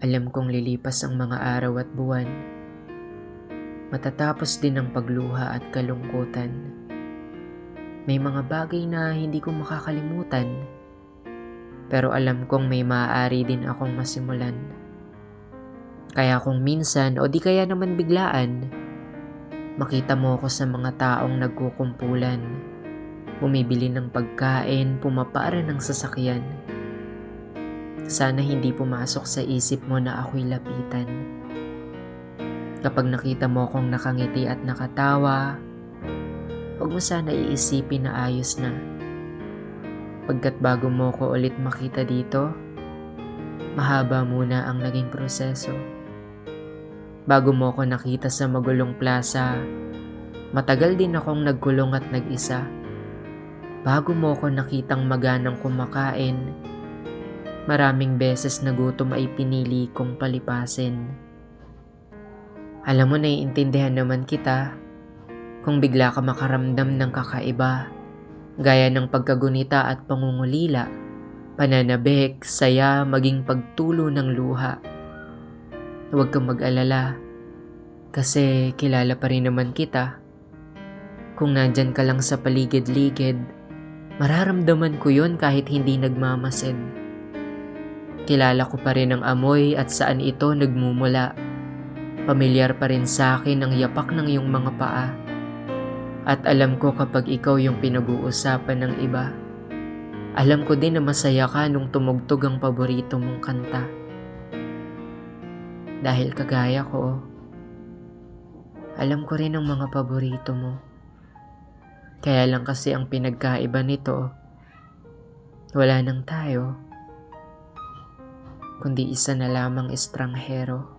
Alam kong lilipas ang mga araw at buwan. Matatapos din ang pagluha at kalungkutan. May mga bagay na hindi ko makakalimutan. Pero alam kong may maaari din akong masimulan. Kaya kung minsan o di kaya naman biglaan, makita mo ako sa mga taong nagkukumpulan, bumibili ng pagkain, pumapara ng sasakyan. Sana hindi pumasok sa isip mo na ako'y lapitan. Kapag nakita mo akong nakangiti at nakatawa, huwag mo sana iisipin na ayos na. Pagkat bago mo ko ulit makita dito, mahaba muna ang naging proseso. Bago mo ko nakita sa magulong plaza, matagal din akong nagkulong at nag-isa. Bago mo ko nakitang maganang kumakain, maraming beses na gutom ay pinili kong palipasin. Alam mo, naiintindihan naman kita kung bigla ka makaramdam ng kakaiba, gaya ng pagkagunita at pangungulila, pananabik, saya, maging pagtulo ng luha. Huwag kang mag-alala, kasi kilala pa rin naman kita. Kung nandyan ka lang sa paligid-ligid, mararamdaman ko yun kahit hindi nagmamasid. Kilala ko pa rin ang amoy at saan ito nagmumula. Pamilyar pa rin sa akin ang yapak ng iyong mga paa. At alam ko kapag ikaw yung pinag-uusapan ng iba. Alam ko din na masaya ka nung tumugtog ang paborito mong kanta. Dahil kagaya ko, alam ko rin ang mga paborito mo. Kaya lang kasi ang pinagkaiba nito, wala nang tayo, kundi isa na lamang estranghero.